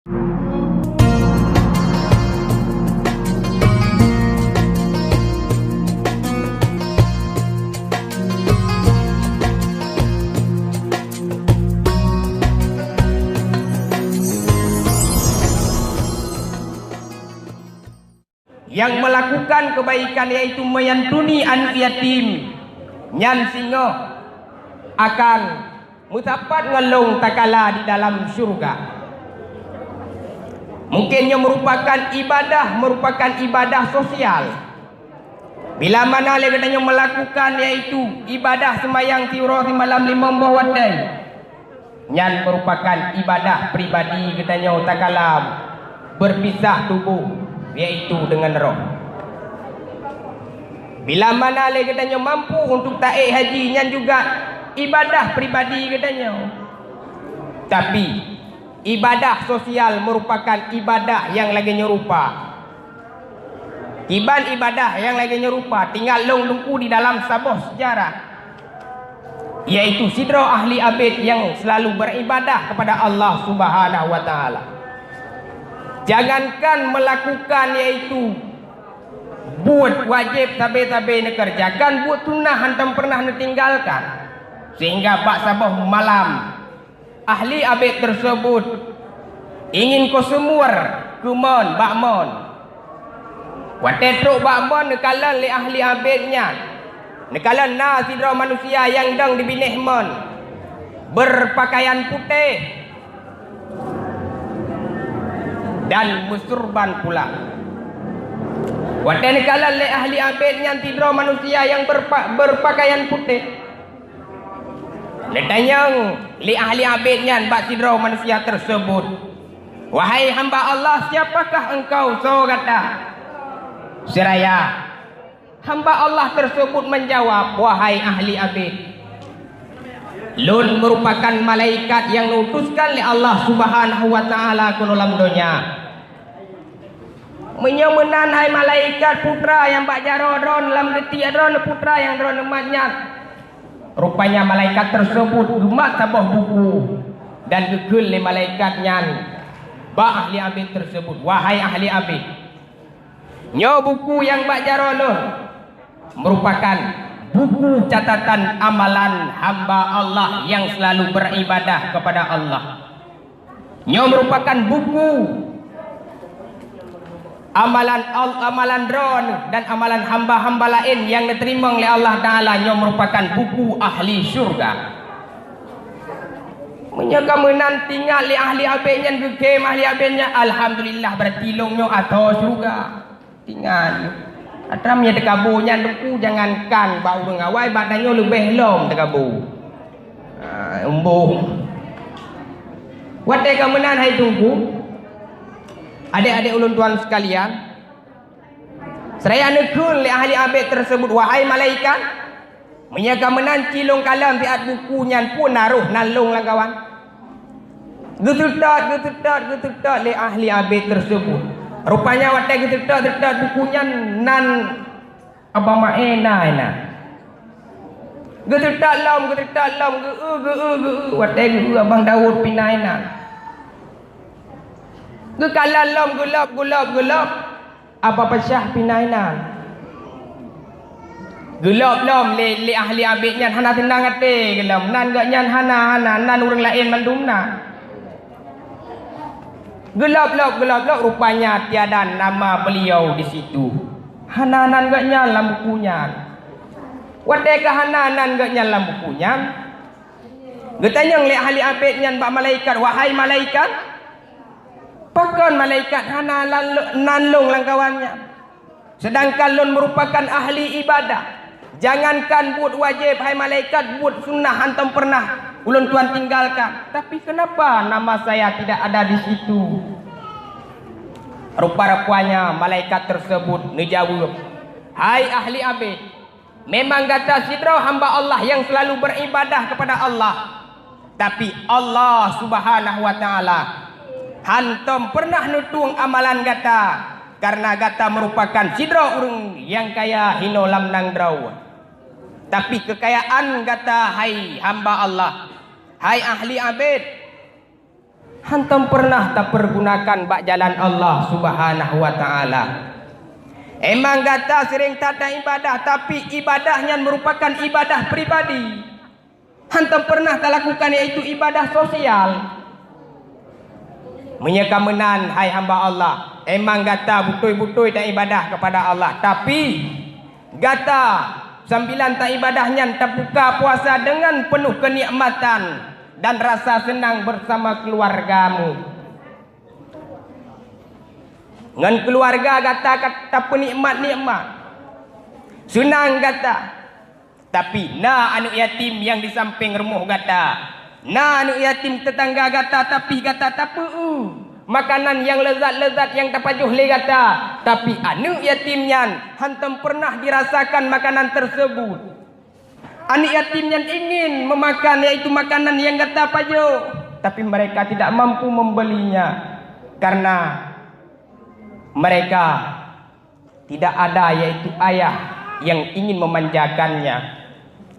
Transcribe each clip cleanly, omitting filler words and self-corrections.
Yang melakukan kebaikan yaitu menyantuni anak yatim nyan singo akan mutapat ngelong takala di dalam syurga. Mungkinnya merupakan ibadah sosial. Bila mana katanya melakukan yaitu ibadah sembahyang tiura di malam 5 wadai, nyan merupakan ibadah pribadi katanya takala berpisah tubuh yaitu dengan roh. Bila mana katanya mampu untuk taik haji nyan juga ibadah pribadi katanya. Tapi ibadah sosial merupakan ibadah yang lagi nyerupa. Tiban ibadah yang lagi nyerupa tinggal lungku di dalam sabah sejarah, yaitu sidra ahli abid yang selalu beribadah kepada Allah Subhanahu wa taala. Jangankan melakukan yaitu buat wajib tabe-tabe nak kerjakan, buat sunnah hantam pernah nak tinggalkan. Sehingga bak sabah malam ahli abid tersebut ingin ko semur kumon bakmon. Watetruk bakmon nekalan li ahli abidnya. Nekalan na sidra manusia yang dang dibinih mon berpakaian putih dan musurban pula. Wadah nekalan le ahli abid yang tidro manusia yang berpakaian putih. Letanyang li ahli abid yang bak tidro manusia tersebut. Wahai hamba Allah, siapakah engkau? So kata seraya. Hamba Allah tersebut menjawab, wahai ahli abid, lun merupakan malaikat yang diutuskan oleh Allah Subhanahu wa taala ke dalam dunia. Menyemenan hai malaikat putra yang bak jaro dron dalam detik dron putra yang dron ematnya. Rupanya malaikat tersebut gemak tabah buku dan gegel le malaikatnya bak ahli abid tersebut, wahai ahli abid, nyo buku yang bak jaro dron merupakan buku catatan amalan hamba Allah yang selalu beribadah kepada Allah. Nyo merupakan buku amalan dron dan amalan hamba-hamba lain yang diterima oleh Allah Ta'ala. Nyo merupakan buku ahli syurga. Menyaka menan tinggal li ahli abidnya gekem ahli abidnya, alhamdulillah bertilungnya atau syurga tinggal. Atramnya dekabunya duku jangankan bau ngawai badannya lebih long dekabu. Umbung. Wadah kemenan hai tunggu. Adik-adik ulun tuan sekalian, seraya nekul li ahli abid tersebut, wahai malaikat, menyaka menan cilung kalam piat bukunya pun naruh nalung lah kawan. Getutat li ahli abid tersebut. Rupanya wadah getutat bukunya nan apa maena. Getutat lam wadah abang Daud pinaina. Gekalan lom gulab apa pasah pinainan gulab lom li ahli abid nyan hana tenang ate gelam nan gak nyan hana nan orang lain mandumna gulab rupanya tiada nama beliau di situ. Hana nan gak nyan dalam bukunya. Wadai ke hana nan gak nyan dalam bukunya. Getanyang li ahli abid nyan bak malaikat, wahai malaikat, pakon malaikat hana nanlung langkawannya. Sedangkan lun merupakan ahli ibadah. Jangankan buat wajib hai malaikat, buat sunnah hantam pernah ulun tuan tinggalkan. Tapi kenapa nama saya tidak ada di situ? Rupa-rupanya malaikat tersebut ngejawab, hai ahli abid, memang kata sidra hamba Allah yang selalu beribadah kepada Allah. Tapi Allah Subhanahu wa taala hantam pernah nutung amalan gata karena gata merupakan sidra urung yang kaya hino lam nang draw. Tapi kekayaan gata hai hamba Allah, hai ahli abid, Hantam pernah tak pergunakan bak jalan Allah Subhanahu wa taala. Emang kata sering tak ada ibadah, tapi ibadahnya merupakan ibadah pribadi. Hantam pernah tak lakukan, iaitu ibadah sosial. Menyekamenan hai hamba Allah, emang kata betul-betul tak ibadah kepada Allah, tapi kata sambilan tak ibadahnya tak buka puasa dengan penuh kenikmatan dan rasa senang bersama keluargamu. Dengan keluarga kata penikmat-nikmat, senang kata. Tapi na anak yatim yang di samping rumah kata, na anak yatim tetangga kata, tapi kata tak apa makanan yang lezat-lezat yang tapajuh le kata, tapi anak yatimnya hantam pernah dirasakan makanan tersebut. Anak yatimnya ingin memakan, yaitu makanan yang kata pajuh, tapi mereka tidak mampu membelinya karena mereka tidak ada, yaitu ayah yang ingin memanjakannya.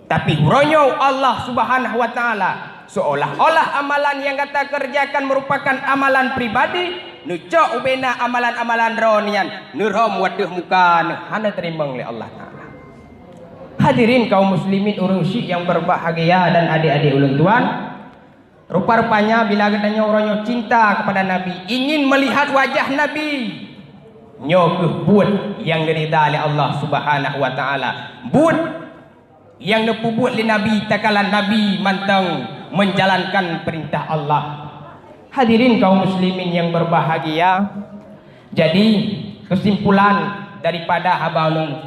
Tapi ronyo Allah Subhanahu wa taala, seolah-olah amalan yang kata kerjakan merupakan amalan pribadi, nucok ubena amalan-amalan ronian nurhom waduh muka hana terima oleh Allah taala. Hadirin kaum muslimin urang syik yang berbahagia dan adik-adik ulun tuan, rupa-rupanya bila katanya orangnya cinta kepada Nabi, ingin melihat wajah Nabi, nyokuh buat yang dirida oleh Allah Subhanahu wa taala, buat yang nepu buat li Nabi takalan Nabi mantang menjalankan perintah Allah. Hadirin kaum muslimin yang berbahagia, jadi kesimpulan daripada habaulun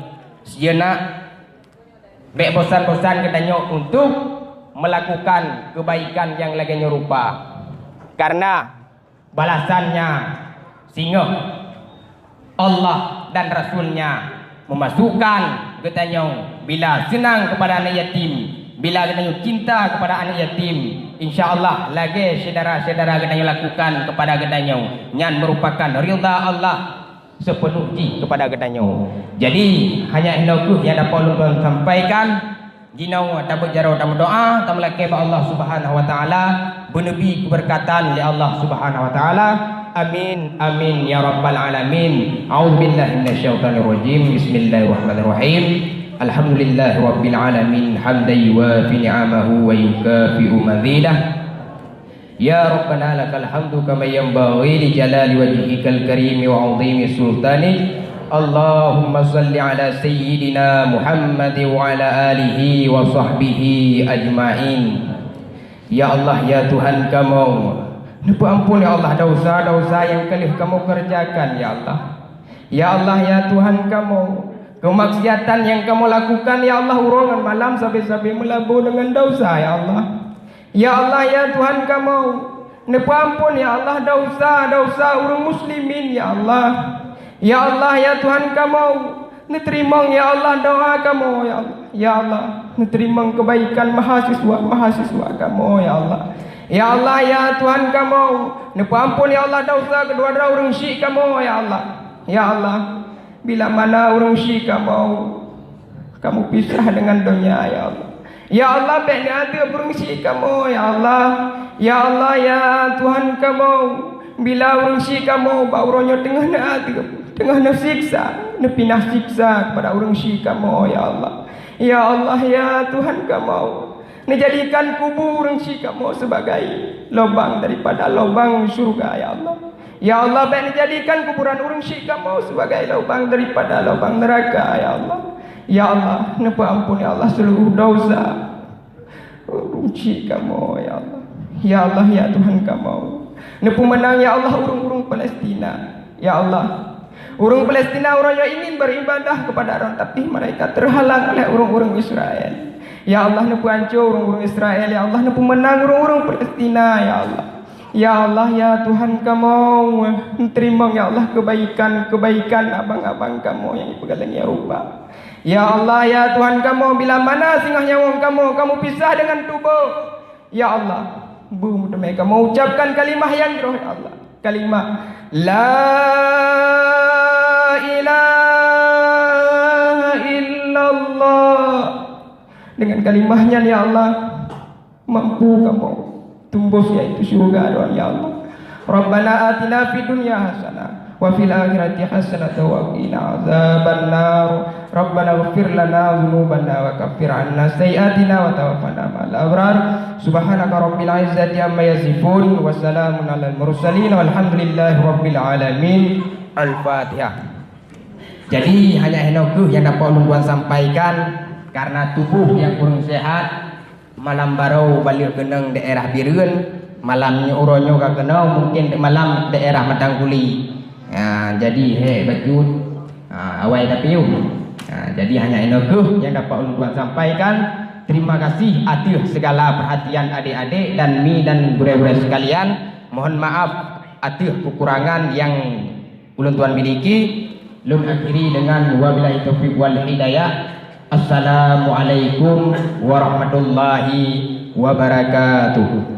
sejenak, baik bosan-bosan katanya untuk melakukan kebaikan yang lagi nyerupa, karena balasannya sehingga Allah dan Rasulnya memasukkan katanya bila senang kepada anak yatim, bila katanya cinta kepada anak yatim, insya-Allah lagi saudara-saudara katanya lakukan kepada katanya yang merupakan ridha Allah sepenuhnya kepada katanya. Jadi hanya hendak yang dapat ulun sampaikan, jinau tabut jaro tamu doa tamlake ba Allah Subhanahu wa taala, benebi keberkatan li Allah Subhanahu wa taala. Amin amin ya rabbal alamin. A'udzubillahi minasyaitonir rajim. Bismillahirrahmanirrahim. Alhamdulillahi rabbil alamin hamdan yuwafi ni'amahu wa yukafi'u mazidah. Ya Rabbana lakal hamdu kama yanbaghi li jalali wajhikal karim wa 'azimi sultanik. Allahumma salli ala sayyidina Muhammad wa ala alihi wa sahbihi ajma'in. Ya Allah ya Tuhan kamu, nepu ampun ya Allah dosa-dosa yang telah kamu kerjakan ya Allah. Ya Allah ya Tuhan kamu, kemaksiatan yang kamu lakukan ya Allah, urongan malam sampai-sampai melabur dengan dosa ya Allah. Ya Allah ya Tuhan kamu, nepu ampun ya Allah dosa-dosa orang muslimin ya Allah. Ya Allah ya Tuhan kamu, neterima ya Allah doa kamu ya Allah. Ya Allah, neterima kebaikan mahasiswa kamu ya Allah. Ya Allah ya Tuhan kamu, nepu ampun ya Allah dosa kedua-dua orang syik kamu ya Allah. Ya Allah, bila mana orang syik kamu pisah dengan dunia ya Allah. Ya Allah, baik hati orang syik kamu ya Allah. Ya Allah ya Tuhan kamu, bila orang syik kamu bauronya tengah hati tengah nasiksa, nepinah siksa kepada orang syik kamu ya Allah. Ya Allah ya Tuhan kamu, menjadikan kubur orang syik kamu sebagai lubang daripada lubang surga ya Allah. Ya Allah, baik menjadikan kuburan orang syik kamu sebagai lubang daripada lubang neraka ya Allah. Ya Allah, nepa ampun ya Allah seluruh dosa orang syik kamu ya Allah. Ya Allah ya Tuhan kamu, nepa menang ya Allah urung-urung Palestina ya Allah. Orang Palestina orang yang ingin beribadah kepada orang, tapi mereka terhalang oleh orang-orang Israel. Ya Allah, nepu hancur orang-orang Israel ya Allah, nepu menang orang-orang Palestina ya Allah. Ya Allah ya Tuhan kamu, terima ya Allah kebaikan abang-abang kamu yang dipegang Eropa. Ya Allah ya Tuhan kamu, bila mana singgah nyawa kamu pisah dengan tubuh ya Allah, mereka mau ucapkan kalimah yang roh ya Allah, kalimah la ilaha illallah. Dengan kalimahnya ya Allah, mampu kamu tumbus yaitu surga doa ya Allah. Rabbana atina fid dunya hasanah wa fil akhirati hasanah wa qina adzabannar. Rabbana ighfir lana dzunubana wa kaffir 'anna sayyi'atina wa tawaffana ma'al abrar. Subhanaka rabbil izzati amma yasifun wa salamun 'alal mursalin walhamdulillahi rabbil alamin. Al-Fatihah. Jadi hanya henokuh yang dapat ulun sampaikan, karena tubuh yang kurang sehat, malam baru balik kenang daerah Bireun, malamnya uronyo ka kenau mungkin malam daerah Madangkuli. Jadi bajut awai tapiu. Jadi hanya enokuh yang dapat ulun sampaikan. Terima kasih atas segala perhatian adik-adik dan mi dan bure-bure sekalian. Mohon maaf atas kekurangan yang ulun tuan miliki. Ulun akhiri dengan wabillahi taufiq wal hidayah. Assalamualaikum warahmatullahi wabarakatuh.